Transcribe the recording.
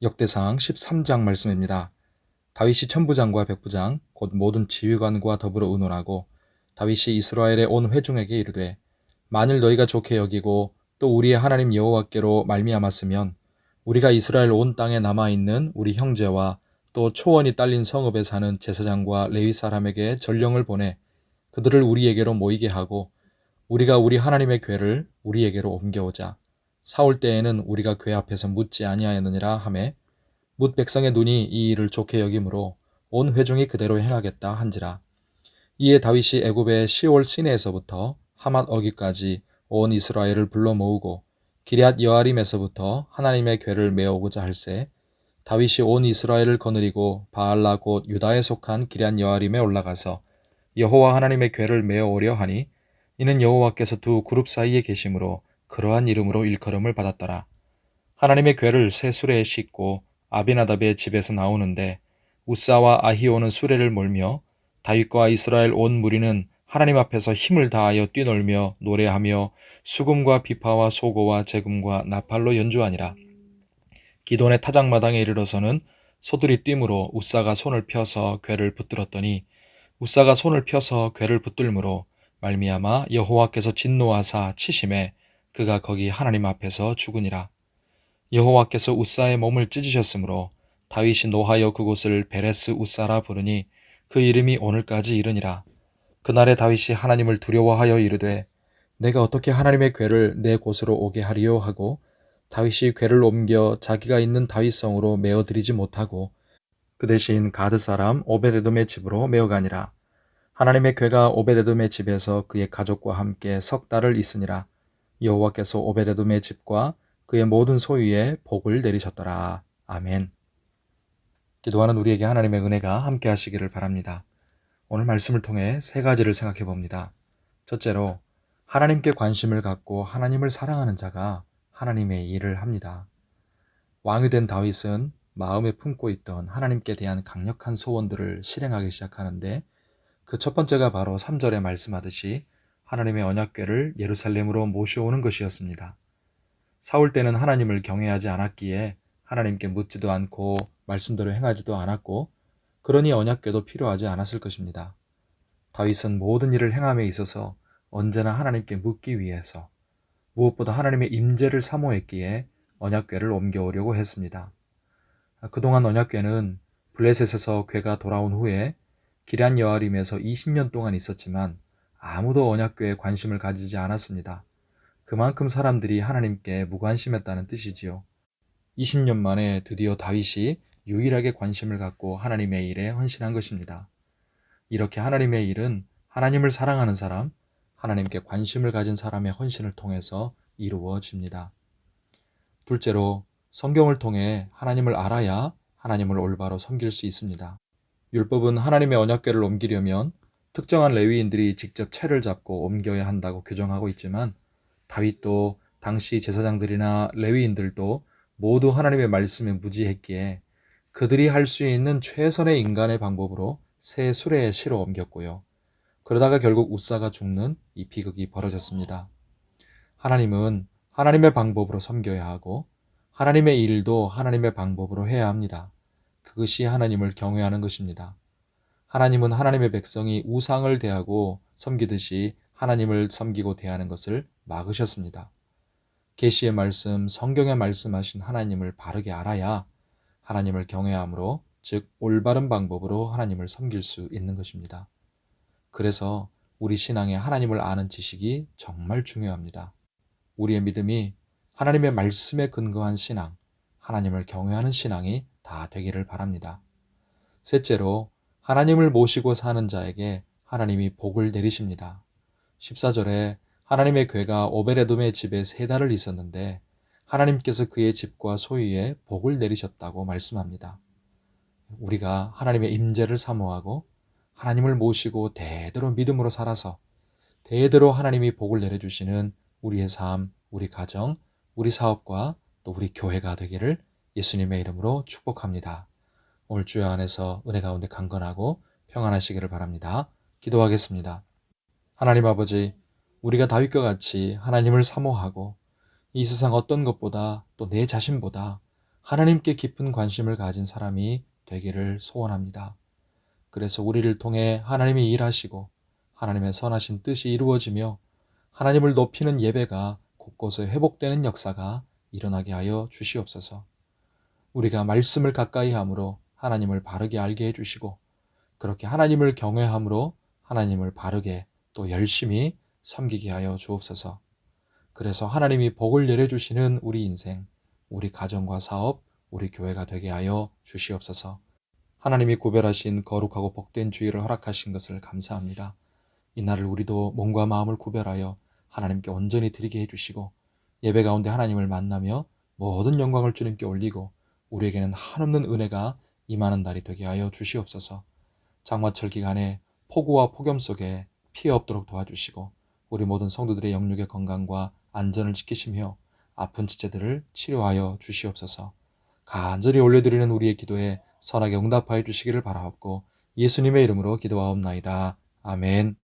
역대상 13장 말씀입니다. 다윗이 천부장과 백부장 곧 모든 지휘관과 더불어 의논하고 다윗이 이스라엘의 온 회중에게 이르되 만일 너희가 좋게 여기고 또 우리의 하나님 여호와께로 말미암았으면 우리가 이스라엘 온 땅에 남아 있는 우리 형제와 또 초원이 딸린 성읍에 사는 제사장과 레위 사람에게 전령을 보내 그들을 우리에게로 모이게 하고 우리가 우리 하나님의 궤를 우리에게로 옮겨오자. 사올 때에는 우리가 궤 앞에서 묻지 아니하였느니라 하매 뭇 백성의 눈이 이 일을 좋게 여김으로 온 회중이 그대로 행하겠다 한지라. 이에 다윗이 애굽의 시올 시내에서부터 하맛 어기까지 온 이스라엘을 불러 모으고 기럇 여아림에서부터 하나님의 궤를 메어오고자 할세 다윗이 온 이스라엘을 거느리고 바알라 곧 유다에 속한 기럇 여아림에 올라가서 여호와 하나님의 궤를 메어오려 하니 이는 여호와께서 두 그룹 사이에 계심으로 그러한 이름으로 일컬음을 받았더라. 하나님의 궤를 새 수레에 싣고 아비나답의 집에서 나오는데 우사와 아히오는 수레를 몰며 다윗과 이스라엘 온 무리는 하나님 앞에서 힘을 다하여 뛰놀며 노래하며 수금과 비파와 소고와 제금과 나팔로 연주하니라. 기돈의 타작마당에 이르러서는 소들이 뛰므로 우사가 손을 펴서 궤를 붙들었더니 우사가 손을 펴서 궤를 붙들므로 말미암아 여호와께서 진노하사 치심에 그가 거기 하나님 앞에서 죽으니라. 여호와께서 우사의 몸을 찢으셨으므로 다윗이 노하여 그곳을 베레스 우사라 부르니 그 이름이 오늘까지 이르니라. 그날에 다윗이 하나님을 두려워하여 이르되 내가 어떻게 하나님의 궤를 내 곳으로 오게 하리요 하고 다윗이 궤를 옮겨 자기가 있는 다윗성으로 메어드리지 못하고 그 대신 가드 사람 오베데돔의 집으로 메어가니라. 하나님의 궤가 오베데돔의 집에서 그의 가족과 함께 석 달을 있으니라. 여호와께서 오베데돔의 집과 그의 모든 소유에 복을 내리셨더라. 아멘. 기도하는 우리에게 하나님의 은혜가 함께 하시기를 바랍니다. 오늘 말씀을 통해 세 가지를 생각해 봅니다. 첫째로, 하나님께 관심을 갖고 하나님을 사랑하는 자가 하나님의 일을 합니다. 왕이 된 다윗은 마음에 품고 있던 하나님께 대한 강력한 소원들을 실행하기 시작하는데 그 첫 번째가 바로 3절에 말씀하듯이 하나님의 언약궤를 예루살렘으로 모셔오는 것이었습니다. 사울 때는 하나님을 경외하지 않았기에 하나님께 묻지도 않고 말씀대로 행하지도 않았고 그러니 언약궤도 필요하지 않았을 것입니다. 다윗은 모든 일을 행함에 있어서 언제나 하나님께 묻기 위해서 무엇보다 하나님의 임재를 사모했기에 언약궤를 옮겨오려고 했습니다. 그동안 언약궤는 블레셋에서 궤가 돌아온 후에 기럇 여아림에서 20년 동안 있었지만 아무도 언약궤에 관심을 가지지 않았습니다. 그만큼 사람들이 하나님께 무관심했다는 뜻이지요. 20년 만에 드디어 다윗이 유일하게 관심을 갖고 하나님의 일에 헌신한 것입니다. 이렇게 하나님의 일은 하나님을 사랑하는 사람, 하나님께 관심을 가진 사람의 헌신을 통해서 이루어집니다. 둘째로, 성경을 통해 하나님을 알아야 하나님을 올바로 섬길 수 있습니다. 율법은 하나님의 언약궤를 옮기려면 특정한 레위인들이 직접 채를 잡고 옮겨야 한다고 규정하고 있지만 다윗도 당시 제사장들이나 레위인들도 모두 하나님의 말씀에 무지했기에 그들이 할 수 있는 최선의 인간의 방법으로 새 수레에 실어 옮겼고요. 그러다가 결국 우사가 죽는 이 비극이 벌어졌습니다. 하나님은 하나님의 방법으로 섬겨야 하고 하나님의 일도 하나님의 방법으로 해야 합니다. 그것이 하나님을 경외하는 것입니다. 하나님은 하나님의 백성이 우상을 대하고 섬기듯이 하나님을 섬기고 대하는 것을 막으셨습니다. 계시의 말씀, 성경에 말씀하신 하나님을 바르게 알아야 하나님을 경외함으로, 즉 올바른 방법으로 하나님을 섬길 수 있는 것입니다. 그래서 우리 신앙에 하나님을 아는 지식이 정말 중요합니다. 우리의 믿음이 하나님의 말씀에 근거한 신앙, 하나님을 경외하는 신앙이 다 되기를 바랍니다. 셋째로, 하나님을 모시고 사는 자에게 하나님이 복을 내리십니다. 14절에 하나님의 궤가 오베데돔의 집에 3달을 있었는데 하나님께서 그의 집과 소유에 복을 내리셨다고 말씀합니다. 우리가 하나님의 임재를 사모하고 하나님을 모시고 대대로 믿음으로 살아서 대대로 하나님이 복을 내려주시는 우리의 삶, 우리 가정, 우리 사업과 또 우리 교회가 되기를 예수님의 이름으로 축복합니다. 오늘 주여 안에서 은혜 가운데 강건하고 평안하시기를 바랍니다. 기도하겠습니다. 하나님 아버지, 우리가 다윗과 같이 하나님을 사모하고 이 세상 어떤 것보다 또 내 자신보다 하나님께 깊은 관심을 가진 사람이 되기를 소원합니다. 그래서 우리를 통해 하나님이 일하시고 하나님의 선하신 뜻이 이루어지며 하나님을 높이는 예배가 곳곳에 회복되는 역사가 일어나게 하여 주시옵소서. 우리가 말씀을 가까이 함으로 하나님을 바르게 알게 해주시고 그렇게 하나님을 경외함으로 하나님을 바르게 또 열심히 섬기게 하여 주옵소서. 그래서 하나님이 복을 내려주시는 우리 인생, 우리 가정과 사업, 우리 교회가 되게 하여 주시옵소서. 하나님이 구별하신 거룩하고 복된 주일을 허락하신 것을 감사합니다. 이날을 우리도 몸과 마음을 구별하여 하나님께 온전히 드리게 해주시고 예배 가운데 하나님을 만나며 모든 영광을 주님께 올리고 우리에게는 한없는 은혜가 임하는 날이 되게 하여 주시옵소서. 장마철 기간에 폭우와 폭염 속에 피해 없도록 도와주시고 우리 모든 성도들의 영육의 건강과 안전을 지키시며 아픈 지체들을 치료하여 주시옵소서. 간절히 올려드리는 우리의 기도에 선하게 응답하여 주시기를 바라옵고 예수님의 이름으로 기도하옵나이다. 아멘.